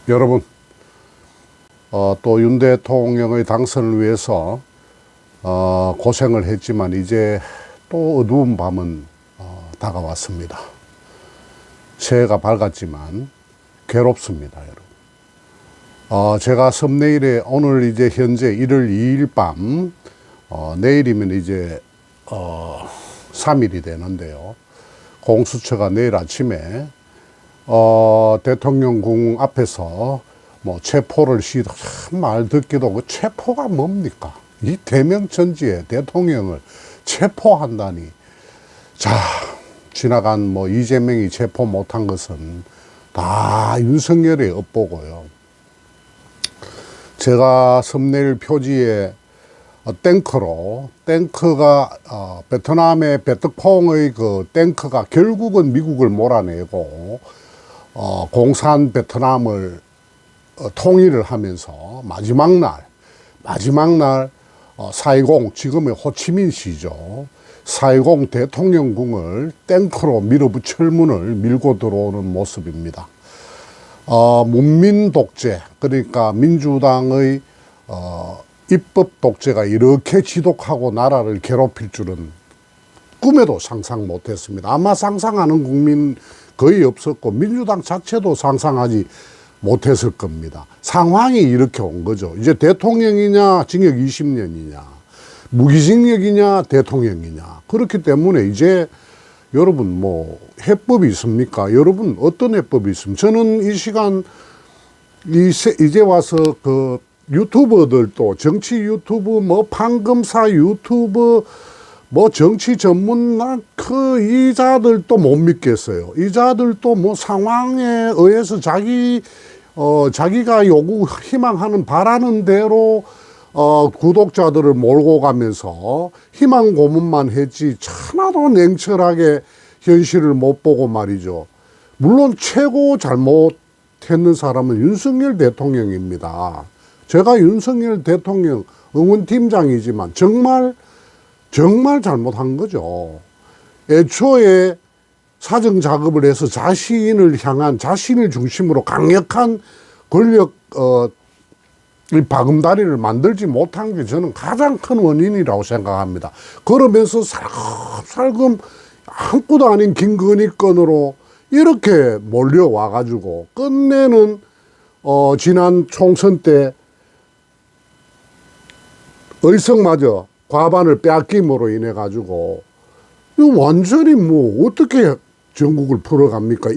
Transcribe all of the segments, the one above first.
여러분, 또 윤 대통령의 당선을 위해서 고생을 했지만 이제 또 어두운 밤은 다가왔습니다. 새해가 밝았지만 괴롭습니다, 여러분. 제가 섭내일에 오늘 이제 현재 1월 2일 밤, 내일이면 이제 3일이 되는데요. 공수처가 내일 아침에 대통령궁 앞에서 뭐 체포를 말 듣기도, 그 체포가 뭡니까? 이 대명천지에 대통령을 체포한다니. 자, 지나간 뭐 이재명이 체포 못한 것은 다 윤석열의 업보고요. 제가 섭내일 표지에 탱크가 베트남의 베트콩의 그 탱크가 결국은 미국을 몰아내고 공산 베트남을 통일을 하면서 마지막 날 4.20, 지금의 호치민시죠. 4.20 대통령궁을 탱크로 철문을 밀고 들어오는 모습입니다. 문민 독재, 그러니까 민주당의 입법 독재가 이렇게 지독하고 나라를 괴롭힐 줄은 꿈에도 상상 못했습니다. 아마 상상하는 국민 거의 없었고 민주당 자체도 상상하지 못했을 겁니다. 상황이 이렇게 온 거죠. 이제 대통령이냐 징역 20년이냐 무기징역이냐 대통령이냐. 그렇기 때문에 이제 여러분 뭐 해법이 있습니까? 여러분 어떤 해법이 있습니까? 저는 이 시간 이제 와서 그 유튜버들도 정치 유튜브 뭐 판검사 유튜브 뭐 정치 전문 그 이자들도 못 믿겠어요. 이자들도 뭐 상황에 의해서 자기가 희망하는 바라는 대로 구독자들을 몰고 가면서 희망 고문만 했지 하나도 냉철하게 현실을 못 보고 말이죠. 물론 최고 잘못했는 사람은 윤석열 대통령입니다. 제가 윤석열 대통령 응원팀장이지만 정말 잘못한 거죠. 애초에 사정 작업을 해서 자신을 중심으로 강력한 권력 바금다리를 만들지 못한 게 저는 가장 큰 원인이라고 생각합니다. 그러면서 살금 아무것도 아닌 김건희 건으로 이렇게 몰려와 가지고 끝내는 지난 총선 때 의석마저 과반을 빼앗김으로 인해 가지고 완전히 뭐 어떻게 전국을 풀어갑니까?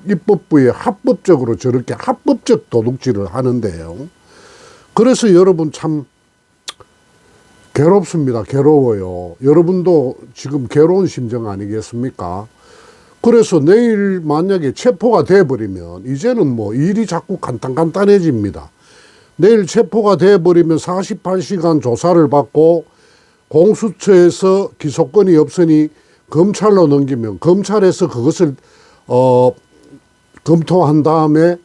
입법부에 합법적으로 저렇게 합법적 도둑질을 하는데요. 그래서 여러분 참 괴롭습니다. 괴로워요. 여러분도 지금 괴로운 심정 아니겠습니까? 그래서 내일 만약에 체포가 돼버리면 이제는 뭐 일이 자꾸 간단해집니다. 내일 체포가 돼버리면 48시간 조사를 받고 공수처에서 기소권이 없으니 검찰로 넘기면 검찰에서 그것을 검토한 다음에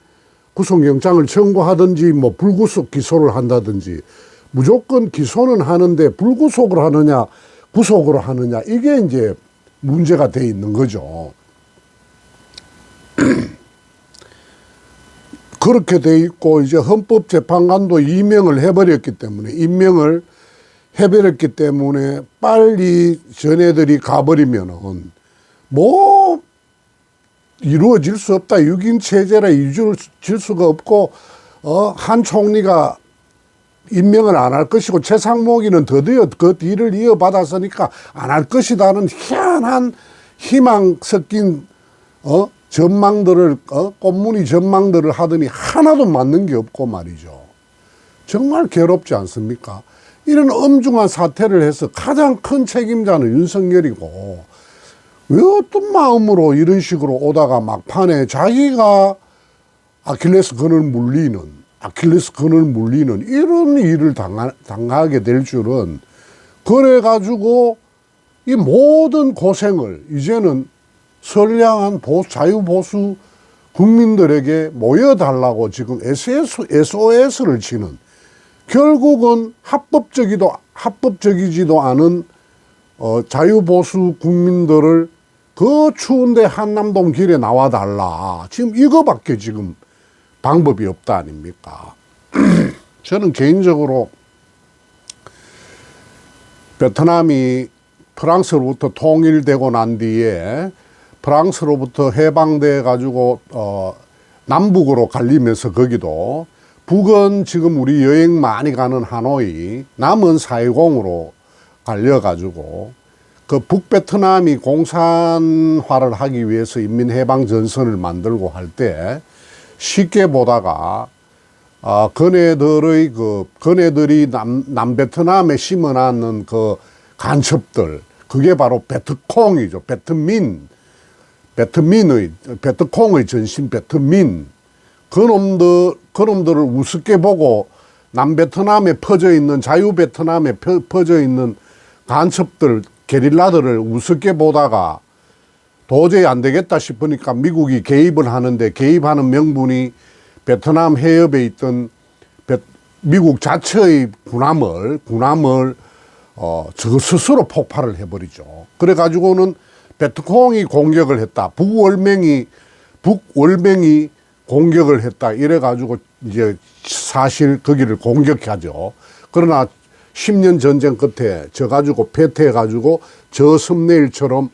구속영장을 청구하든지 뭐 불구속 기소를 한다든지 무조건 기소는 하는데 불구속을 하느냐 구속으로 하느냐 이게 이제 문제가 돼 있는 거죠. 그렇게 돼 있고 이제 헌법재판관도 임명을 해버렸기 때문에 빨리 전애들이 가버리면은 뭐 이루어질 수 없다. 6인 체제라 이루어질 수가 없고 한 총리가 임명을 안 할 것이고 최상목이는 드디어 그 뒤를 이어받았으니까 안 할 것이다는 희한한 희망 섞인 전망들을 꽃무늬 전망들을 하더니 하나도 맞는 게 없고 말이죠. 정말 괴롭지 않습니까? 이런 엄중한 사태를 해서 가장 큰 책임자는 윤석열이고 왜 어떤 마음으로 이런 식으로 오다가 막판에 자기가 아킬레스 건을 물리는 이런 일을 당하게 될 줄은. 그래가지고 이 모든 고생을 이제는 선량한 자유보수 국민들에게 모여달라고 지금 SOS를 치는, 결국은 합법적이지도 않은 자유보수 국민들을 그 추운데 한남동 길에 나와달라. 지금 이거밖에 지금 방법이 없다 아닙니까? 저는 개인적으로 베트남이 프랑스로부터 통일되고 난 뒤에 프랑스로부터 해방돼 가지고 남북으로 갈리면서 거기도 북은 지금 우리 여행 많이 가는 하노이, 남은 사이공으로 갈려 가지고 그 북베트남이 공산화를 하기 위해서 인민해방전선을 만들고 할 때 쉽게 보다가 그네들이 남베트남에 심어놨는 그 간첩들, 그게 바로 베트콩이죠. 베트콩의 전신 베트민. 그놈들을 우습게 보고 남베트남에 퍼져 있는, 자유베트남에 퍼져 있는 간첩들, 게릴라들을 우습게 보다가 도저히 안 되겠다 싶으니까 미국이 개입을 하는데, 개입하는 명분이 베트남 해협에 있던 미국 자체의 군함을 저 스스로 폭발을 해버리죠. 그래가지고는 베트콩이 공격을 했다. 북월맹이 공격을 했다. 이래가지고 이제 사실 거기를 공격하죠. 그러나 10년 전쟁 끝에 져가지고 패퇴해가지고 저 썸네일처럼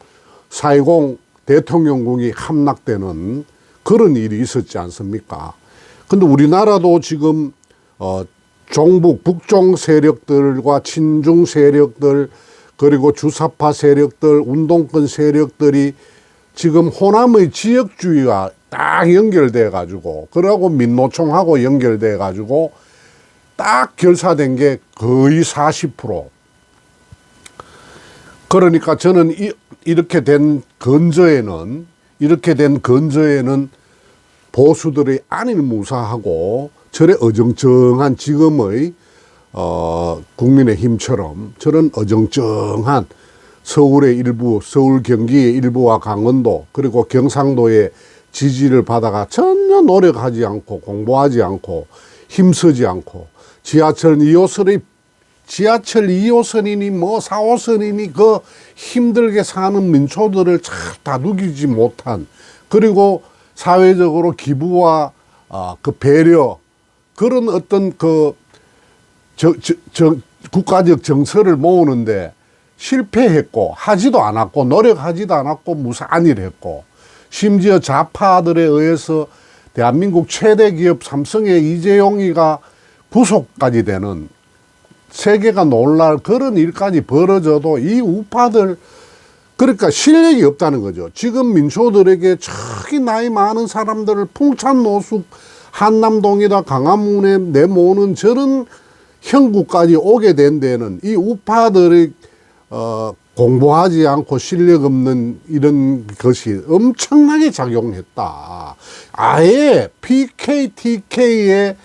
사이공 대통령궁이 함락되는 그런 일이 있었지 않습니까? 근데 우리나라도 지금 종북, 북종 세력들과 친중 세력들, 그리고 주사파 세력들, 운동권 세력들이 지금 호남의 지역주의와 딱 연결돼 가지고, 그러고 민노총하고 연결돼 가지고 딱 결사된 게 거의 40%. 그러니까 저는 이렇게 된 건저에는 보수들의 안일무사하고 저래 어정쩡한 지금의 국민의힘처럼 저런 어정쩡한 서울의 일부, 서울 경기의 일부와 강원도, 그리고 경상도의 지지를 받아가 전혀 노력하지 않고 공부하지 않고 힘쓰지 않고 지하철 2호선이니 뭐 4호선이니 그 힘들게 사는 민초들을 잘 다독이지 못한, 그리고 사회적으로 기부와 그 배려, 그런 어떤 국가적 정서를 모으는데 실패했고, 하지도 않았고, 노력하지도 않았고, 무산일했고, 심지어 좌파들에 의해서 대한민국 최대 기업 삼성의 이재용이가 구속까지 되는, 세계가 놀랄 그런 일까지 벌어져도 이 우파들, 그러니까 실력이 없다는 거죠. 지금 민초들에게 저기 나이 많은 사람들을 풍찬노숙 한남동이다 강화문에 내모는 저런 형국까지 오게 된 데는 이 우파들의 공부하지 않고 실력 없는 이런 것이 엄청나게 작용했다. 아예 PKTK의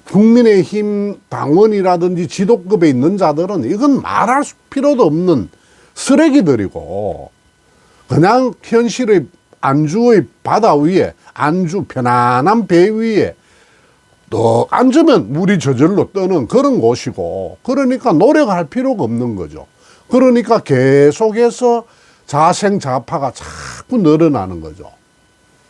국민의힘 당원이라든지 지도급에 있는 자들은 이건 말할 필요도 없는 쓰레기들이고, 그냥 현실의 안주의 바다 위에, 편안한 배 위에 또 앉으면 물이 저절로 뜨는 그런 곳이고, 그러니까 노력할 필요가 없는 거죠. 그러니까 계속해서 자생자파가 자꾸 늘어나는 거죠.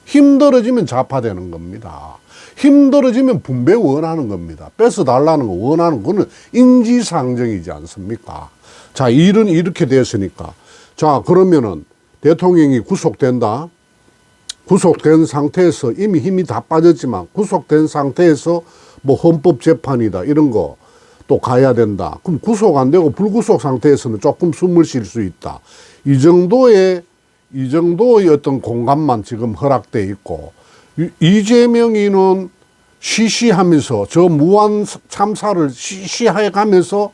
힘들어지면 자파되는 겁니다. 힘들어지면 분배 원하는 겁니다. 뺏어달라는 거 원하는 거는 인지상정이지 않습니까? 자, 일은 이렇게 됐으니까. 자, 그러면은 대통령이 구속된다. 구속된 상태에서 이미 힘이 다 빠졌지만 구속된 상태에서 뭐 헌법재판이다 이런 거 또 가야 된다. 그럼 구속 안 되고 불구속 상태에서는 조금 숨을 쉴 수 있다. 이 정도의 어떤 공간만 지금 허락돼 있고, 이재명이는 시시하면서 저 무한 참사를 시시해 가면서,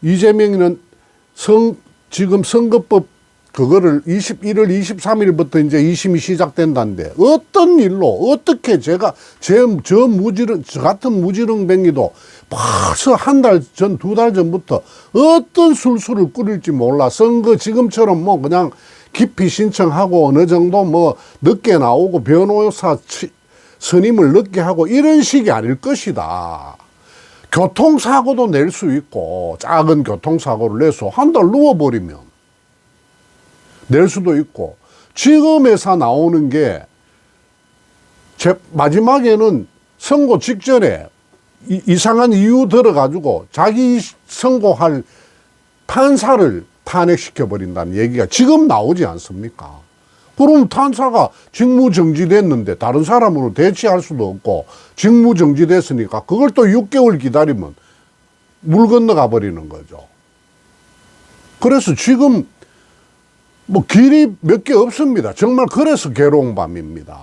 이재명이는 지금 선거법 그거를 21월 23일부터 이제 2심이 시작된다는데, 어떤 일로, 어떻게 저 같은 무지렁뱅이도 벌써 한 달 전, 두 달 전부터 어떤 술수를 꾸릴지 몰라. 선거 지금처럼 뭐 그냥 기피 신청하고 어느 정도 뭐 늦게 나오고 변호사 선임을 늦게 하고 이런 식이 아닐 것이다. 교통사고도 낼 수 있고, 작은 교통사고를 내서 한 달 누워버리면 낼 수도 있고, 지금에서 나오는 게 마지막에는 선고 직전에 이상한 이유 들어가지고 자기 선고할 판사를 탄핵시켜버린다는 얘기가 지금 나오지 않습니까? 그럼 판사가 직무정지됐는데 다른 사람으로 대체할 수도 없고 직무정지됐으니까 그걸 또 6개월 기다리면 물 건너가 버리는 거죠. 그래서 지금 뭐 길이 몇 개 없습니다. 정말 그래서 괴로운 밤입니다.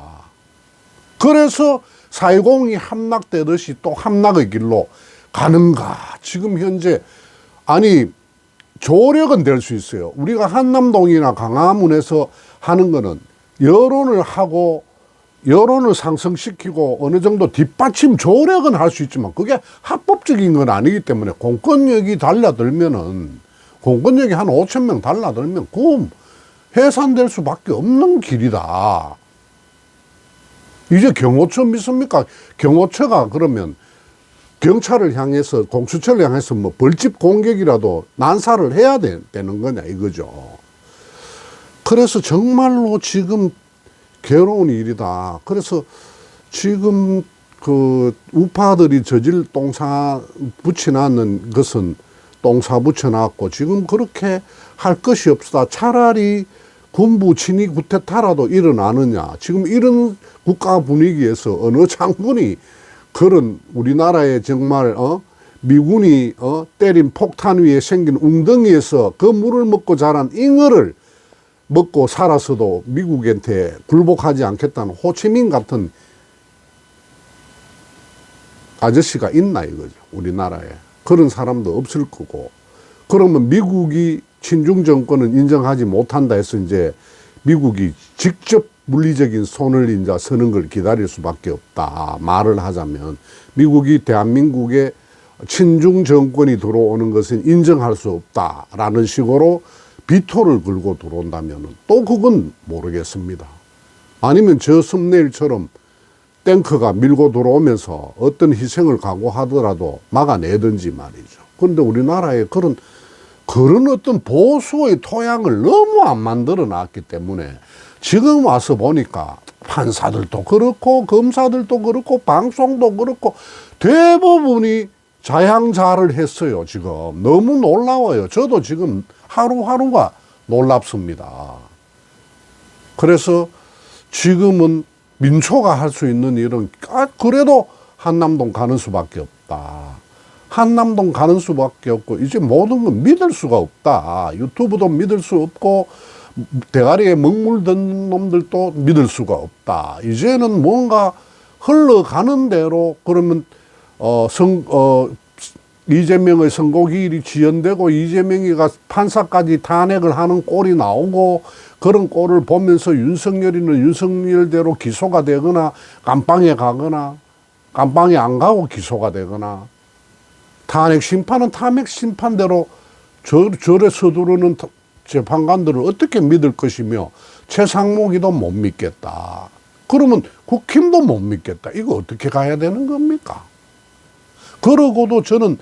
그래서 4.20이 함락되듯이 또 함락의 길로 가는가. 지금 현재 아니 조력은 될 수 있어요. 우리가 한남동이나 광화문에서 하는 거는 여론을 하고 여론을 상승시키고 어느 정도 뒷받침 조력은 할 수 있지만 그게 합법적인 건 아니기 때문에 공권력이 달라들면은 공권력이 한 5천 명 달라들면 그건 해산될 수밖에 없는 길이다. 이제 경호처 믿습니까? 경호처가 그러면 경찰을 향해서 공수처를 향해서 뭐 벌집 공격이라도 난사를 해야 되는 거냐 이거죠. 그래서 정말로 지금 괴로운 일이다. 그래서 지금 그 우파들이 저질 똥사 붙여놨는 것은 똥사 붙여놨고 지금 그렇게 할 것이 없다. 차라리 군부 친위 구태타라도 일어나느냐. 지금 이런 국가 분위기에서 어느 장군이 그런 우리나라에 정말 미군이 때린 폭탄 위에 생긴 웅덩이에서 그 물을 먹고 자란 잉어를 먹고 살았어도 미국한테 굴복하지 않겠다는 호치민 같은 아저씨가 있나 이거죠. 우리나라에. 그런 사람도 없을 거고. 그러면 미국이 친중 정권은 인정하지 못한다 해서 이제 미국이 직접 물리적인 손을 이제 서는 걸 기다릴 수밖에 없다. 말을 하자면 미국이 대한민국에 친중 정권이 들어오는 것은 인정할 수 없다라는 식으로 비토를 걸고 들어온다면 또 그건 모르겠습니다. 아니면 저 썸네일처럼 탱크가 밀고 들어오면서 어떤 희생을 각오하더라도 막아내든지 말이죠. 그런데 우리나라에 그런 어떤 보수의 토양을 너무 안 만들어 놨기 때문에 지금 와서 보니까 판사들도 그렇고 검사들도 그렇고 방송도 그렇고 대부분이 자양자를 했어요. 지금 너무 놀라워요. 저도 지금 하루하루가 놀랍습니다. 그래서 지금은 민초가 할 수 있는 일은 그래도 한남동 가는 수밖에 없다. 한남동 가는 수밖에 없고 이제 모든 건 믿을 수가 없다. 유튜브도 믿을 수 없고 대가리에 먹물든 놈들도 믿을 수가 없다. 이제는 뭔가 흘러가는 대로 그러면 이재명의 선고기일이 지연되고 이재명이가 판사까지 탄핵을 하는 꼴이 나오고 그런 꼴을 보면서 윤석열이는 윤석열대로 기소가 되거나 감방에 가거나 감방에 안 가고 기소가 되거나 탄핵 심판은 탄핵 심판대로 절에 서두르는 재판관들을 어떻게 믿을 것이며 최상목이도 못 믿겠다. 그러면 국힘도 못 믿겠다. 이거 어떻게 가야 되는 겁니까? 그러고도 저는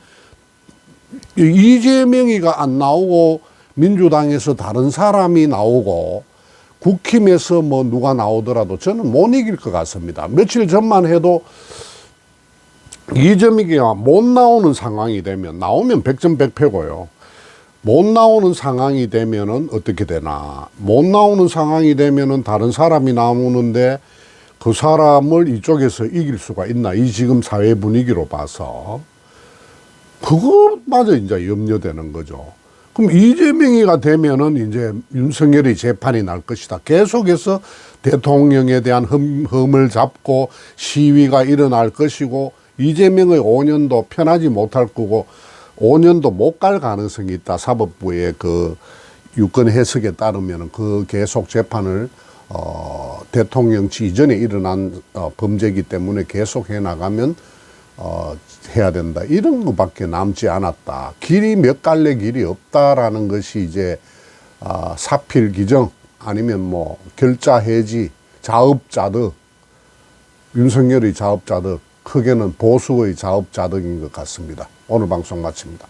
이재명이가 안 나오고 민주당에서 다른 사람이 나오고 국힘에서 뭐 누가 나오더라도 저는 못 이길 것 같습니다. 며칠 전만 해도 이재명이가 못 나오는 상황이 되면 나오면 100점 100패고요. 못 나오는 상황이 되면은 어떻게 되나. 못 나오는 상황이 되면은 다른 사람이 나오는데 그 사람을 이쪽에서 이길 수가 있나. 이 지금 사회 분위기로 봐서. 그것마저 이제 염려되는 거죠. 그럼 이재명이가 되면은 이제 윤석열이 재판이 날 것이다. 계속해서 대통령에 대한 흠을 잡고 시위가 일어날 것이고 이재명의 5년도 편하지 못할 거고 5년도 못 갈 가능성이 있다. 사법부의 그 유권 해석에 따르면 그 계속 재판을 대통령치 이전에 일어난 범죄이기 때문에 계속 해 나가면 해야 된다. 이런 것밖에 남지 않았다. 길이 몇 갈래 길이 없다라는 것이 이제 사필 기정 아니면 뭐 결자 해지 자업자득 윤석열의 자업자득 크게는 보수의 자업자득인 것 같습니다. 오늘 방송 마칩니다.